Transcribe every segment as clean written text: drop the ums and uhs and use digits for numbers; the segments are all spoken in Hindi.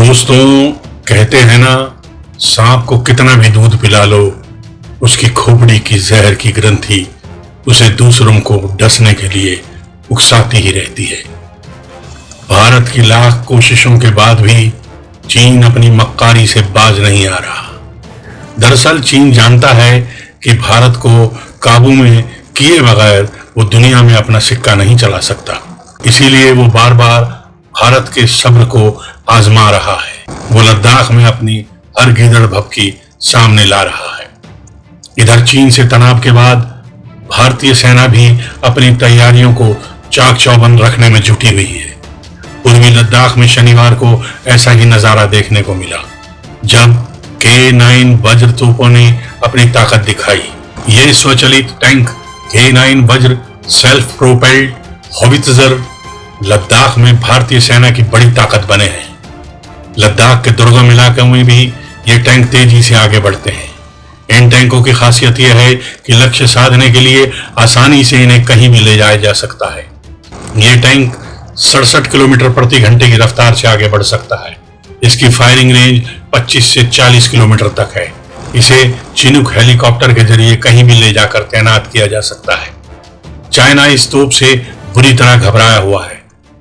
दोस्तों, कहते हैं ना, सांप को कितना भी दूध पिला लो, उसकी खोपड़ी की जहर की ग्रंथि उसे दूसरों को डसने के लिए उकसाती ही रहती है। भारत की लाख कोशिशों के बाद भी चीन अपनी मक्कारी से बाज नहीं आ रहा। दरअसल चीन जानता है कि भारत को काबू में किए बगैर वो दुनिया में अपना सिक्का नहीं चला सकता। इसीलिए वो बार बार भारत के सब्र को आजमा रहा है। वो लद्दाख में अपनी हर गीदड़ भभकी सामने ला रहा है। इधर चीन से तनाव के बाद भारतीय सेना भी अपनी तैयारियों को चाक चौबंद रखने में जुटी हुई है। पूर्वी लद्दाख में शनिवार को ऐसा ही नजारा देखने को मिला, जब K9 वज्र तोपों ने अपनी ताकत दिखाई। ये स्वचालित टैंक K9 वज्र सेल्फ प्रोपेल्ड हॉवित्जर लद्दाख में भारतीय सेना की बड़ी ताकत बने हैं। लद्दाख के दुर्गम इलाकों में भी ये टैंक तेजी से आगे बढ़ते हैं। इन टैंकों की खासियत यह है कि लक्ष्य साधने के लिए आसानी से इन्हें कहीं भी ले जाया जा सकता है। ये टैंक 67 किलोमीटर प्रति घंटे की रफ्तार से आगे बढ़ सकता है। इसकी फायरिंग रेंज 25 से 40 किलोमीटर तक है। इसे चिनूक हेलीकॉप्टर के जरिए कहीं भी ले जाकर तैनात किया जा सकता है। चाइना इस तोप से बुरी तरह घबराया हुआ है।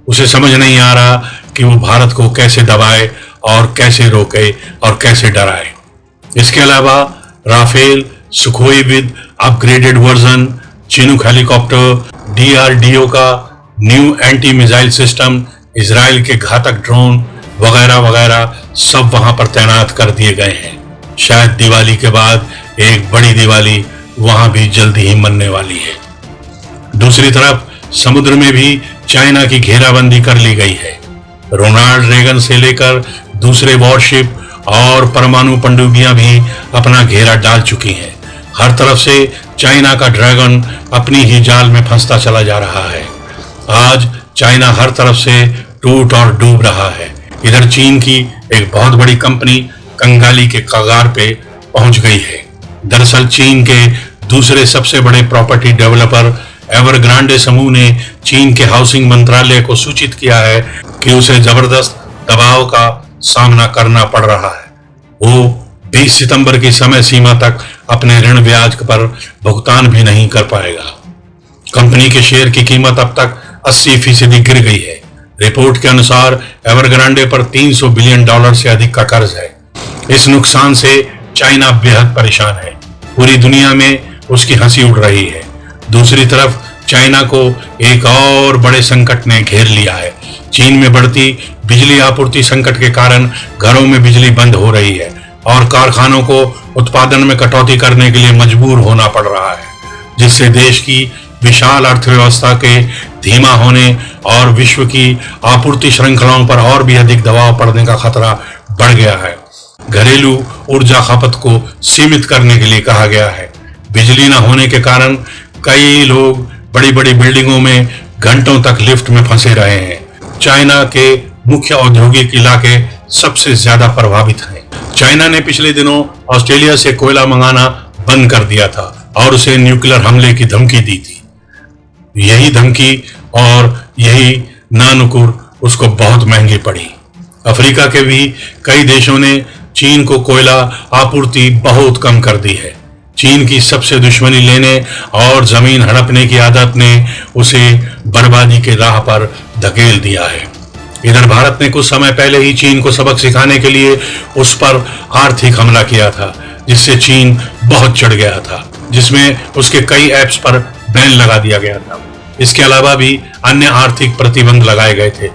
उसे समझ नहीं आ रहा कि वो भारत को कैसे दबाए और कैसे रोके और कैसे डराए। इसके अलावा Rafale, Sukhoi with upgraded version, Chinook helicopter, DRDO का new anti missile system, Israel के घातक ड्रोन वगैरह वगैरह सब वहां पर तैनात कर दिए गए हैं। शायद दिवाली के बाद एक बड़ी दिवाली वहां भी जल्दी ही मनने वाली है। दूसरी तरफ समुद्र में भी चाइना की घेराबंदी कर ली गई है। रोनाल्ड रेगन से लेकर दूसरे वॉरशिप और परमाणु पनडुब्बियां भी अपना घेरा डाल चुकी हैं। हर तरफ से चाइना का ड्रैगन अपनी ही जाल में फंसता चला जा रहा है। आज चाइना हर तरफ से टूट और डूब रहा है। इधर चीन की एक बहुत बड़ी कंपनी कंगाली के कगार पे पहुंच गई है। दरअसल चीन के दूसरे सबसे बड़े प्रॉपर्टी डेवलपर एवरग्रांडे समूह ने चीन के हाउसिंग मंत्रालय को सूचित किया है कि उसे जबरदस्त दबाव का सामना करना पड़ रहा है। वो 20 सितंबर की समय सीमा तक अपने ऋण ब्याज पर भुगतान भी नहीं कर पाएगा। कंपनी के शेयर की कीमत अब तक 80% गिर गई है। रिपोर्ट के अनुसार एवरग्रांडे पर $300 बिलियन से अधिक का कर्ज है। इस नुकसान से चाइना बेहद परेशान है। पूरी दुनिया में उसकी हंसी उड़ रही है। दूसरी तरफ चाइना को एक और बड़े संकट ने घेर लिया है। चीन में बढ़ती बिजली आपूर्ति संकट के कारण घरों में बिजली बंद हो रही है और कारखानों को उत्पादन में कटौती करने के लिए मजबूर होना पड़ रहा है, जिससे देश की विशाल अर्थव्यवस्था के धीमा होने और विश्व की आपूर्ति श्रृंखलाओं पर और भी अधिक दबाव पड़ने का खतरा बढ़ गया है। घरेलू ऊर्जा खपत को सीमित करने के लिए कहा गया है। बिजली न होने के कारण कई लोग बड़ी बड़ी बिल्डिंगों में घंटों तक लिफ्ट में फंसे रहे हैं। चाइना के मुख्य औद्योगिक इलाके सबसे ज्यादा प्रभावित हैं। चाइना ने पिछले दिनों ऑस्ट्रेलिया से कोयला मंगाना बंद कर दिया था और उसे न्यूक्लियर हमले की धमकी दी थी। यही धमकी और यही नानुकुर उसको बहुत महंगी पड़ी। अफ्रीका के भी कई देशों ने चीन को कोयला आपूर्ति बहुत कम कर दी है। चीन की सबसे दुश्मनी लेने और जमीन हड़पने की आदत ने उसे बर्बादी के राह पर धकेल दिया है। इधर भारत ने कुछ समय पहले ही चीन को सबक सिखाने के लिए उस पर आर्थिक हमला किया था, जिससे चीन बहुत चढ़ गया था, जिसमें उसके कई ऐप्स पर बैन लगा दिया गया था। इसके अलावा भी अन्य आर्थिक प्रतिबंध लगाए गए थे।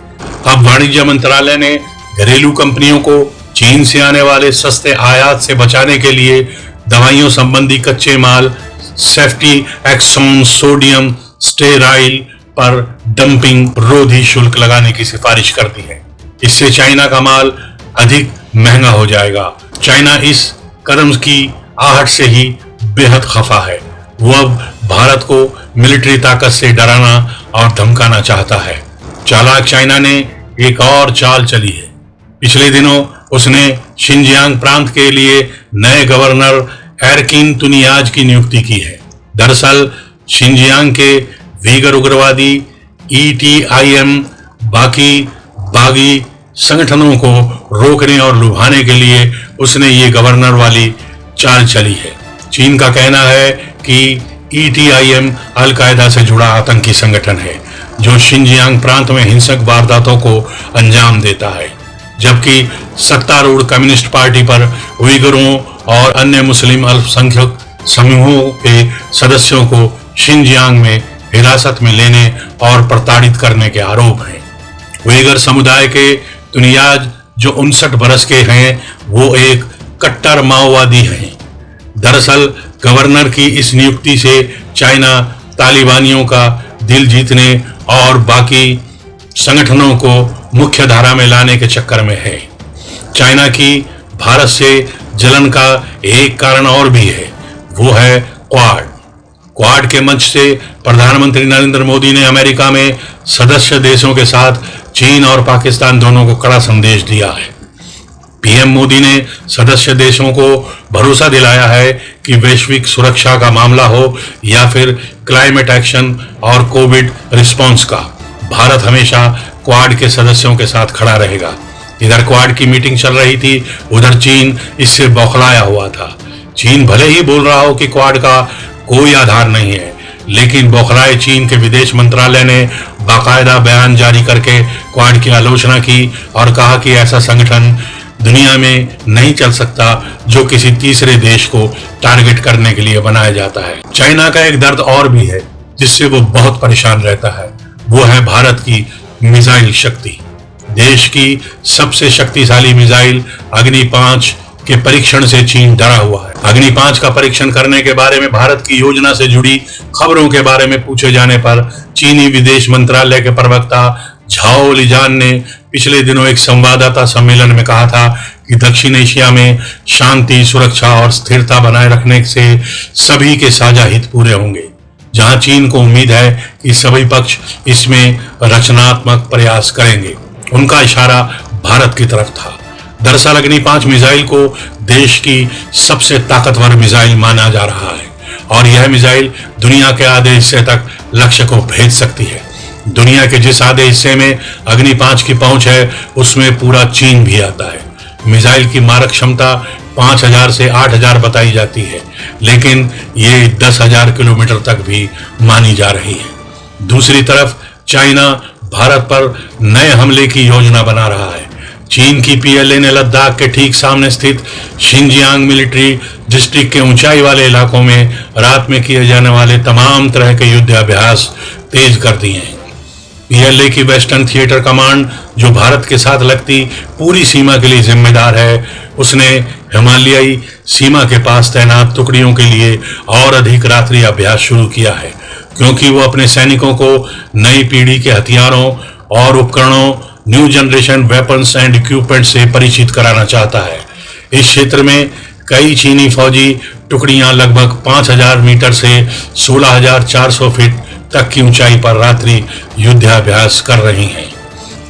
अब वाणिज्य मंत्रालय ने घरेलू कंपनियों को चीन से आने वाले सस्ते आयात से बचाने के लिए दवाइयों संबंधी कच्चे माल, सेफ्टी एक्सोन सोडियम स्टेराइल पर डंपिंग रोधी शुल्क लगाने की सिफारिश कर दी है। इससे चाइना का माल अधिक महंगा हो जाएगा। चाइना इस कदम की आहट से ही बेहद खफा है। वो अब भारत को मिलिट्री ताकत से डराना और धमकाना चाहता है। चालाक चाइना ने एक और चाल चली है। पिछले दिनों उसने शिनजियांग प्रांत के लिए नए गवर्नर एरकिन तुनियाज की नियुक्ति की है। दरअसल शिनजियांग के वीगर उग्रवादी ETIM बागी संगठनों को रोकने और लुभाने के लिए उसने ये गवर्नर वाली चाल चली है। चीन का कहना है कि ETIM अल-कायदा से जुड़ा आतंकी संगठन है जो शिनजियांग प्रांत में हिंसक वारदातों को अंजाम देता है, जबकि सत्तारूढ़ कम्युनिस्ट पार्टी पर उइगुरों और अन्य मुस्लिम अल्पसंख्यक समूहों के सदस्यों को शिनजियांग में हिरासत में लेने और प्रताड़ित करने के आरोप हैं। उइगर समुदाय के तुनियाज जो 59 बरस के हैं, वो एक कट्टर माओवादी हैं। दरअसल गवर्नर की इस नियुक्ति से चाइना तालिबानियों का दिल जीतने और बाकी संगठनों को मुख्य धारा में लाने के चक्कर में है। चाइना की भारत से जलन का एक कारण और भी है, वो है क्वाड के मंच से प्रधानमंत्री नरेंद्र मोदी ने अमेरिका में सदस्य देशों के साथ चीन और पाकिस्तान दोनों को कड़ा संदेश दिया है। पीएम मोदी ने सदस्य देशों को भरोसा दिलाया है कि वैश्विक सुरक्षा का मामला हो या फिर क्लाइमेट एक्शन और कोविड रिस्पांस का, भारत हमेशा क्वाड के सदस्यों के साथ खड़ा रहेगा। इधर क्वाड की मीटिंग चल रही थी, उधर चीन इससे बौखलाया हुआ था। चीन भले ही बोल रहा हो कि क्वाड का कोई आधार नहीं है, लेकिन बौखलाए चीन के विदेश मंत्रालय ने बाकायदा बयान जारी करके क्वाड की आलोचना की और कहा कि ऐसा संगठन दुनिया में नहीं चल सकता जो किसी तीसरे देश को टारगेट करने के लिए बनाया जाता है। चाइना का एक दर्द और भी है जिससे वो बहुत परेशान रहता है, वो है भारत की मिसाइल शक्ति। देश की सबसे शक्तिशाली मिसाइल अग्नि 5 के परीक्षण से चीन डरा हुआ है। अग्नि 5 का परीक्षण करने के बारे में भारत की योजना से जुड़ी खबरों के बारे में पूछे जाने पर चीनी विदेश मंत्रालय के प्रवक्ता झाओ लिजान ने पिछले दिनों एक संवाददाता सम्मेलन में कहा था कि दक्षिण एशिया में शांति, सुरक्षा और स्थिरता बनाए रखने से सभी के साझा हित पूरे होंगे, जहां चीन को उम्मीद है कि सभी पक्ष इसमें रचनात्मक प्रयास करेंगे। उनका इशारा भारत की तरफ था। दरअसल अग्नि 5 मिसाइल को देश की सबसे ताकतवर मिसाइल माना जा रहा है और यह मिसाइल दुनिया के आधे हिस्से तक लक्ष्य को भेज सकती है। दुनिया के जिस आधे हिस्से में अग्नि 5 की पहुंच है, उसमें पूरा चीन भी आता है। मिसाइल की मारक क्षमता 5000 से 8000 बताई जाती है, लेकिन ये 10,000 किलोमीटर तक भी मानी जा रही है। दूसरी तरफ चाइना भारत पर नए हमले की योजना बना रहा है। चीन की PLA ने लद्दाख के ठीक सामने स्थित शिनजियांग मिलिट्री डिस्ट्रिक्ट के ऊंचाई वाले इलाकों में रात में किए जाने वाले तमाम तरह के युद्ध अभ्यास तेज कर दिए हैं। PLA की वेस्टर्न थिएटर कमांड, जो भारत के साथ लगती पूरी सीमा के लिए जिम्मेदार है, उसने हिमालयी सीमा के पास तैनात टुकड़ियों के लिए और अधिक रात्रि अभ्यास शुरू किया है, क्योंकि वो अपने सैनिकों को नई पीढ़ी के हथियारों और उपकरणों, new generation weapons and equipment से परिचित कराना चाहता है। इस क्षेत्र में कई चीनी फौजी टुकड़ियां लगभग 5000 मीटर से 16,400 फीट तक की ऊंचाई पर रात्रि युद्धाभ्यास कर रही हैं।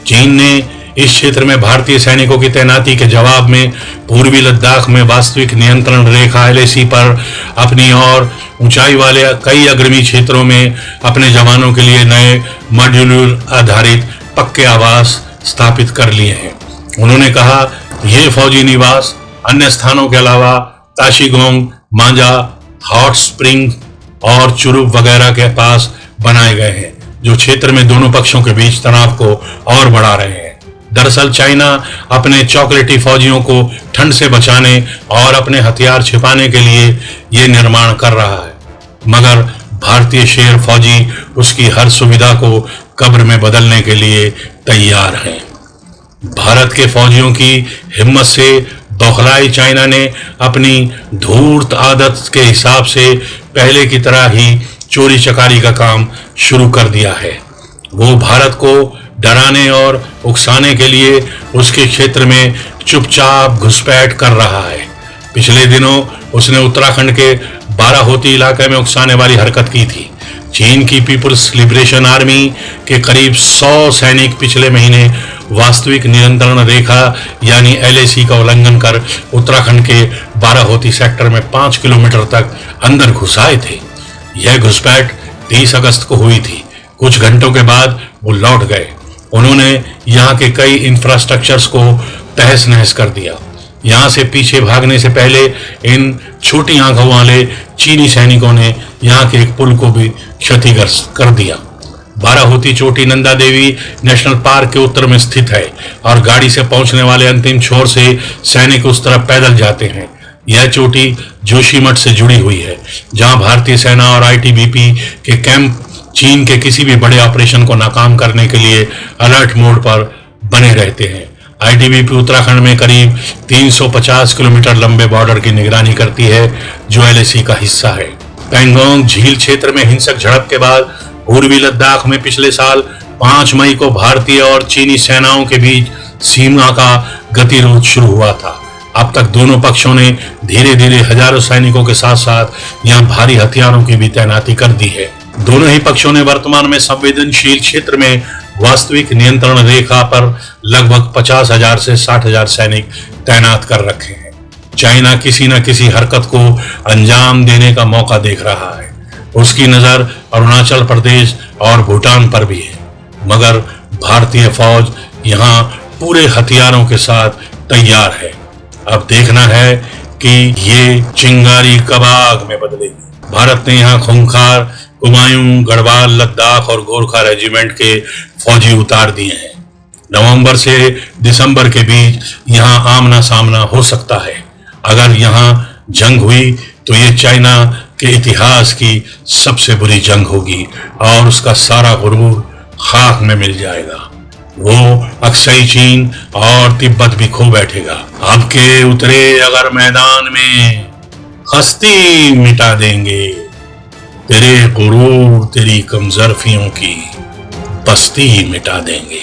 चीन ने इस क्षेत्र में भारतीय सैनिकों की तैनाती के जवाब में पूर्वी लद्दाख में वास्तविक नियंत्रण रेखा LAC पर अपनी और ऊंचाई वाले कई अग्रमी क्षेत्रों में अपने जवानों के लिए नए मॉड्यूलर आधारित पक्के आवास स्थापित कर लिए हैं। उन्होंने कहा, ये फौजी निवास अन्य स्थानों के अलावा ताशीगोंग, मांजा, हॉट स्प्रिंग और चुरुप वगैरह के पास बनाए गए हैं, जो क्षेत्र में दोनों पक्षों के बीच तनाव को और बढ़ा रहे हैं। दरअसल चाइना अपने चॉकलेटी फौजियों को ठंड से बचाने और अपने हथियार छिपाने के लिए ये निर्माण कर रहा है, मगर भारतीय शेर फौजी उसकी हर सुविधा को कब्र में बदलने के लिए तैयार हैं। भारत के फौजियों की हिम्मत से बौखलाई चाइना ने अपनी धूर्त आदत के हिसाब से पहले की तरह ही चोरी चकारी का काम शुरू कर दिया है। वो भारत को डराने और उकसाने के लिए उसके क्षेत्र में चुपचाप घुसपैठ कर रहा है। पिछले दिनों उसने उत्तराखंड के बाराहोती इलाके में उकसाने वाली हरकत की थी। चीन की पीपुल्स लिबरेशन आर्मी के करीब 100 सैनिक पिछले महीने वास्तविक नियंत्रण रेखा यानी LAC का उल्लंघन कर उत्तराखंड के बाराहोती सेक्टर में 5 किलोमीटर तक अंदर घुस आए थे। यह घुसपैठ 30 अगस्त को हुई थी। कुछ घंटों के बाद वो लौट गए। उन्होंने यहाँ के कई इंफ्रास्ट्रक्चर्स को तहस नहस कर दिया। यहाँ से पीछे भागने से पहले इन छोटी आंखों वाले चीनी सैनिकों ने यहाँ के एक पुल को भी क्षतिग्रस्त कर दिया। बाराहोती चोटी नंदा देवी नेशनल पार्क के उत्तर में स्थित है और गाड़ी से पहुंचने वाले अंतिम छोर से सैनिक उस तरफ पैदल जाते हैं। यह चोटी जोशीमठ से जुड़ी हुई है, जहां भारतीय सेना और आईटीबीपी के कैंप चीन के किसी भी बड़े ऑपरेशन को नाकाम करने के लिए अलर्ट मोड पर बने रहते हैं। आईटीबीपी उत्तराखंड में करीब 350 किलोमीटर लंबे बॉर्डर की निगरानी करती है, जो एलएसी का हिस्सा है। पैंगोंग झील क्षेत्र में हिंसक झड़प के बाद पूर्वी लद्दाख में पिछले साल 5 मई को भारतीय और चीनी सेनाओं के बीच सीमा का गतिरोध शुरू हुआ था। अब तक दोनों पक्षों ने धीरे धीरे हजारों सैनिकों के साथ साथ यहाँ भारी हथियारों की भी तैनाती कर दी है। दोनों ही पक्षों ने वर्तमान में संवेदनशील क्षेत्र में वास्तविक नियंत्रण रेखा पर लगभग 50,000 से 60,000 सैनिक तैनात कर रखे हैं। चाइना किसी न किसी हरकत को अंजाम देने का मौका देख रहा है। उसकी नजर अरुणाचल प्रदेश और भूटान पर भी है, मगर भारतीय फौज यहाँ पूरे हथियारों के साथ तैयार है। अब देखना है कि ये चिंगारी कब आग में बदलेगी। भारत ने यहाँ खूंखार कुमायूं, गढ़वाल, लद्दाख और गोरखा रेजिमेंट के फौजी उतार दिए हैं। नवंबर से दिसंबर के बीच यहाँ आमना सामना हो सकता है। अगर यहाँ जंग हुई तो ये चाइना के इतिहास की सबसे बुरी जंग होगी और उसका सारा गुरूर खाक में मिल जाएगा। वो अक्साई चीन और तिब्बत भी खो बैठेगा। अब के उतरे अगर मैदान में हस्ती मिटा देंगे, तेरे गुरूर तेरी कमजरफियों की बस्ती मिटा देंगे।